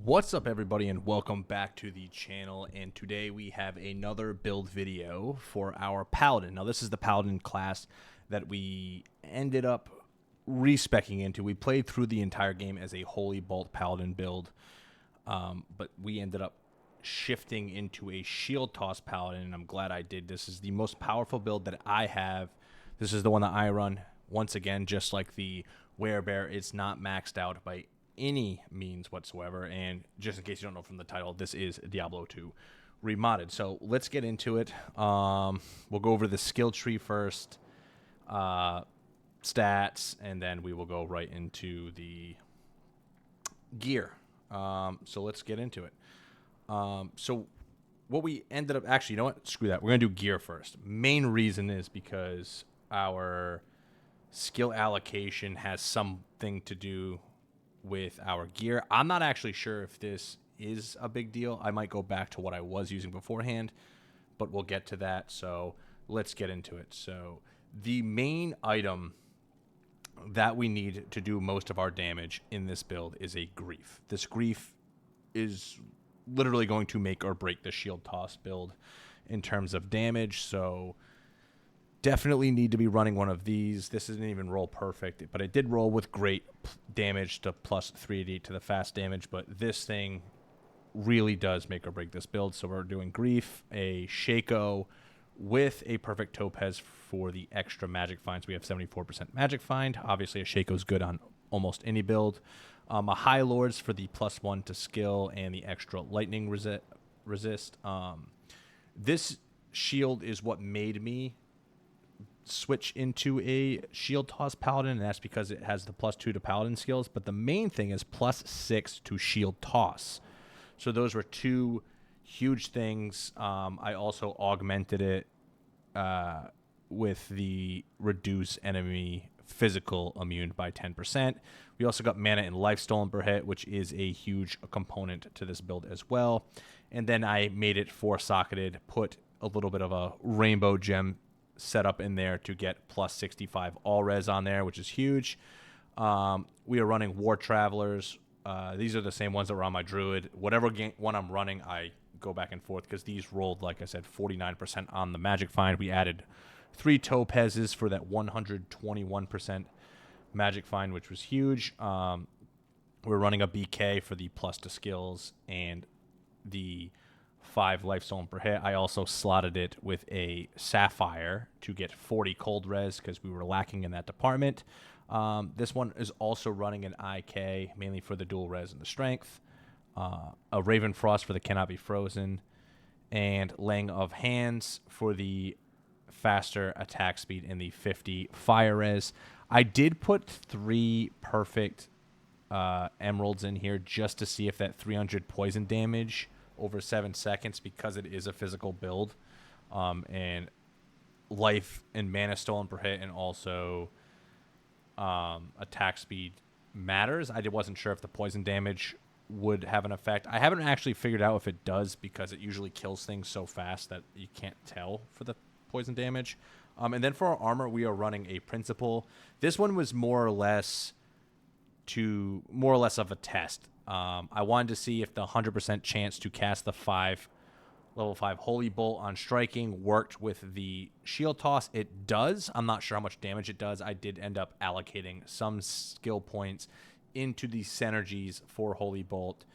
What's up, everybody, and welcome back to the channel. And today we have another build video for our Paladin. Now, this is the Paladin class that we ended up respecing into. We played through the entire game as a Holy Bolt Paladin build, but we ended up shifting into a Shield Toss Paladin, and I'm glad I did. This is the most powerful build that I have. This is the one that I run. Once again, just like the Werebear, it's not maxed out by any means whatsoever, and just in case you don't know from the title, this is Diablo 2 ReModded. So let's get into it. We'll go over the skill tree first, stats, and then we will go right into the gear. So let's get into it. So what we ended up, actually, you know what? Screw that. We're going to do gear first. Main reason is because our skill allocation has something to do with our gear. I'm not actually sure if this is a big deal. I might go back to what I was using beforehand, but we'll get to that. So let's get into it. So the main item that we need to do most of our damage in this build is a grief. This grief is literally going to make or break the shield toss build in terms of damage. So definitely need to be running one of these. This didn't even roll perfect, but it did roll with great damage to plus 388 to the fast damage. But this thing really does make or break this build. So we're doing grief, a Shaco with a perfect topaz for the extra magic finds. We have 74% magic find. Obviously, a Shaco's good on almost any build. A High Lords for the +1 to skill and the extra lightning resist. This shield is what made me switch into a Shield Toss Paladin, and that's because it has the +2 to Paladin skills. But the main thing is +6 to Shield Toss. So those were two huge things. I also augmented it with the reduce enemy physical immune by 10%. We also got mana and life stolen per hit, which is a huge component to this build as well. And then I made it 4-socketed, put a little bit of a rainbow gem set up in there to get +65 all res on there, which is huge. We are running War Travelers. These are the same ones that were on my Druid. Whatever one I'm running, I go back and forth because these rolled, like I said, 49% on the magic find. We added 3 topazes for that 121% magic find, which was huge. We're running a BK for the +2 skills and the 5 life stolen per hit. I also slotted it with a Sapphire to get 40 cold res because we were lacking in that department. This one is also running an IK, mainly for the dual res and the strength. A Raven Frost for the cannot be frozen. And Laying of Hands for the faster attack speed and the 50 fire res. I did put 3 perfect emeralds in here just to see if that 300 poison damage over 7 seconds, because it is a physical build, and life and mana stolen per hit and also attack speed matters. I wasn't sure if the poison damage would have an effect. I haven't actually figured out if it does, because it usually kills things so fast that you can't tell for the poison damage. And then for our armor, we are running a principle. This one was more or less of a test. I wanted to see if the 100% chance to cast the level 5 Holy Bolt on striking worked with the Shield Toss. It does. I'm not sure how much damage it does. I did end up allocating some skill points into the synergies for Holy Bolt.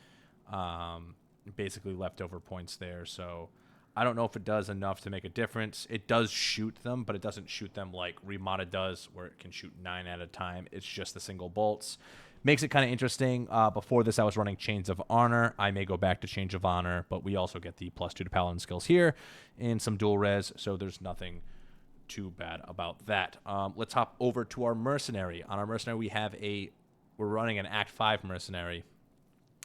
Basically leftover points there. So I don't know if it does enough to make a difference. It does shoot them, but it doesn't shoot them like ReModded does, where it can shoot 9 at a time. It's just the single bolts. Makes it kind of interesting. Before this, I was running Chains of Honor. I may go back to Chains of Honor, but we also get the +2 to Paladin skills here and some dual res, so there's nothing too bad about that. Let's hop over to our Mercenary. On our Mercenary, we're running an Act 5 Mercenary,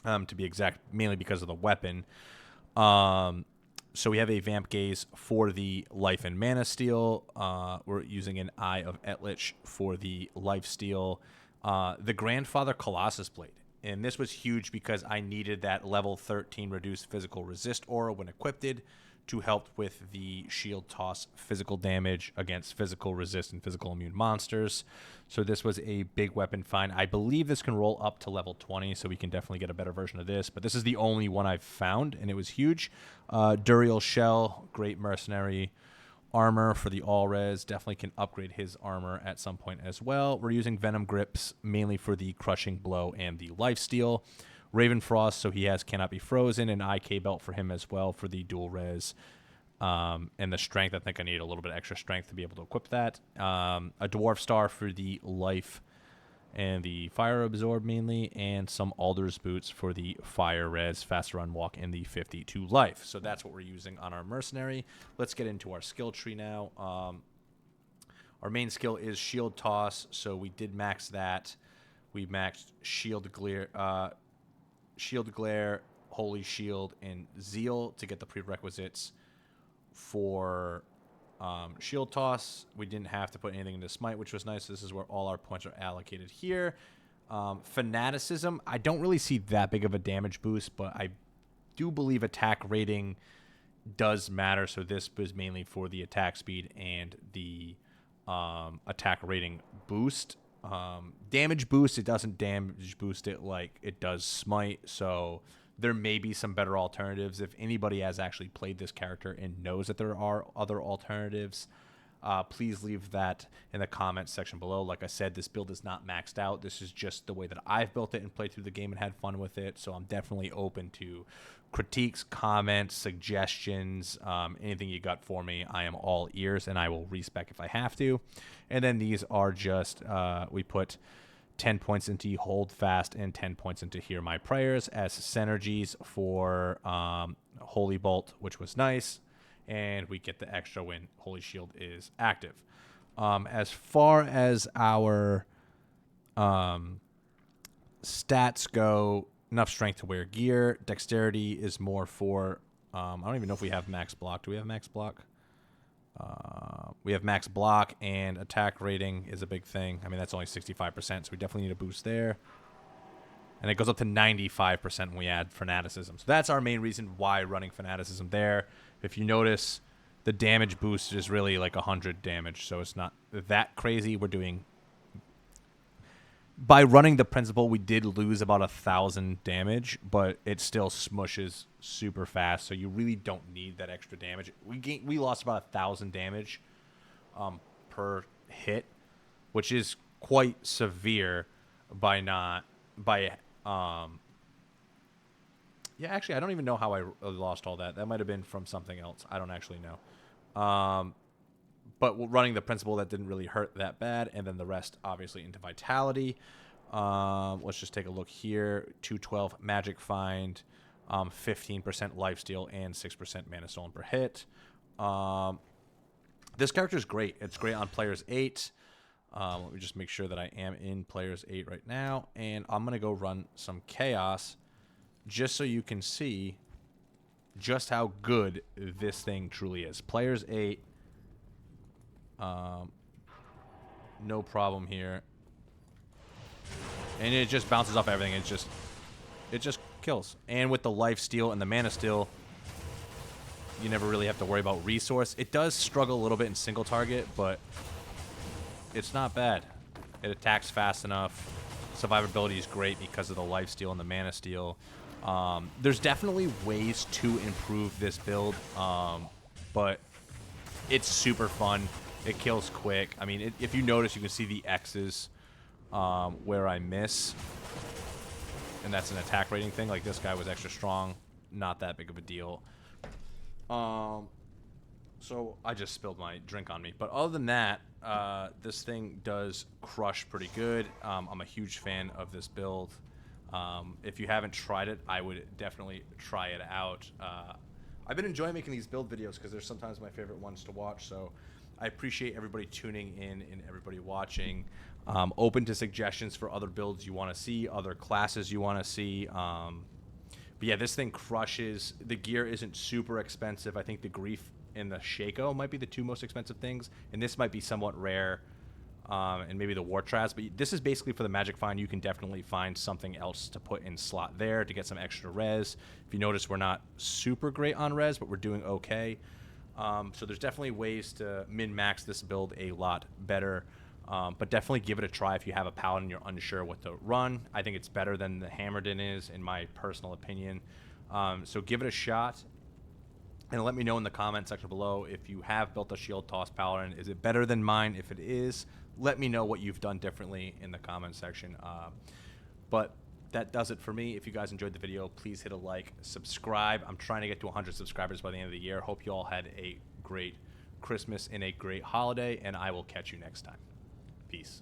to be exact, mainly because of the weapon. So we have a Vamp Gaze for the life and mana steal. We're using an Eye of Etlich for the life steal. The Grandfather Colossus Blade. And this was huge because I needed that level 13 reduced physical resist aura when equipped to help with the Shield Toss physical damage against physical resist and physical immune monsters. So this was a big weapon find. I believe this can roll up to level 20, so we can definitely get a better version of this. But this is the only one I've found, and it was huge. Duriel Shell, great mercenary armor for the all-res. Definitely can upgrade his armor at some point as well. We're using Venom Grips mainly for the Crushing Blow and the Lifesteal. Raven Frost, so he has Cannot Be Frozen, and IK Belt for him as well for the dual res. And the strength, I think I need a little bit extra strength to be able to equip that. A Dwarf Star for the life and the fire absorb mainly, and some Alder's Boots for the fire res, faster run walk, and the 52 life. So that's what we're using on our mercenary. Let's get into our skill tree now. Our main skill is Shield Toss, so we did max that. We maxed Shield Glare, Holy Shield, and Zeal to get the prerequisites for Shield Toss. We didn't have to put anything into Smite, which was nice. This is where all our points are allocated here. Fanaticism, I don't really see that big of a damage boost, but I do believe attack rating does matter. So this was mainly for the attack speed and the attack rating boost. Damage boost, it doesn't damage boost it like it does Smite, so there may be some better alternatives. If anybody has actually played this character and knows that there are other alternatives, please leave that in the comments section below. Like I said, this build is not maxed out. This is just the way that I've built it and played through the game and had fun with it, so I'm definitely open to critiques, comments, suggestions, anything you got for me. I am all ears, and I will respec if I have to. And then these are just, we put 10 points into Hold Fast and 10 points into Hear My Prayers as synergies for Holy Bolt, which was nice. And we get the extra when Holy Shield is active. As far as our stats go, enough strength to wear gear. Dexterity is more for, I don't even know if we have max block. Do we have max block? We have max block, and attack rating is a big thing. I mean, that's only 65%, so we definitely need a boost there. And it goes up to 95% when we add Fanaticism. So that's our main reason why running Fanaticism there. If you notice, the damage boost is really like 100 damage, so it's not that crazy. We're doing... By running the principle, we did lose about 1,000 damage, but it still smushes super fast, so you really don't need that extra damage. We lost about 1,000 damage per hit, which is quite severe yeah, actually, I don't even know how I lost all that. That might have been from something else. I don't actually know. But running the principle, that didn't really hurt that bad. And then the rest, obviously, into Vitality. Let's just take a look here. 212 Magic Find, 15% Lifesteal, and 6% Mana Stolen per hit. This character is great. It's great on Players 8. Let me just make sure that I am in Players 8 right now. And I'm going to go run some Chaos just so you can see just how good this thing truly is. Players 8. No problem here, and it just bounces off everything. It just kills. And with the life steal and the mana steal, you never really have to worry about resource. It does struggle a little bit in single target, but it's not bad. It attacks fast enough. Survivability is great because of the life steal and the mana steal. There's definitely ways to improve this build, but it's super fun. It kills quick. I mean, if you notice, you can see the X's where I miss. And that's an attack rating thing. Like, this guy was extra strong. Not that big of a deal. So I just spilled my drink on me. But other than that, this thing does crush pretty good. I'm a huge fan of this build. If you haven't tried it, I would definitely try it out. I've been enjoying making these build videos because they're sometimes my favorite ones to watch. So I appreciate everybody tuning in and everybody watching. Open to suggestions for other builds you want to see, other classes you want to see. But yeah, this thing crushes. The gear isn't super expensive. I think the Grief and the Shaco might be the two most expensive things, and this might be somewhat rare. and maybe the War Trials. But this is basically for the Magic Find. You can definitely find something else to put in slot there to get some extra res. If you notice, we're not super great on res, but we're doing okay. So there's definitely ways to min-max this build a lot better. But definitely give it a try if you have a Paladin and you're unsure what to run. I think it's better than the Hammerden is, in my personal opinion. So give it a shot. And let me know in the comment section below if you have built a Shield Toss Paladin. Is it better than mine? If it is, let me know what you've done differently in the comment section. But that does it for me. If you guys enjoyed the video, please hit a like, subscribe. I'm trying to get to 100 subscribers by the end of the year. Hope you all had a great Christmas and a great holiday, and I will catch you next time. Peace.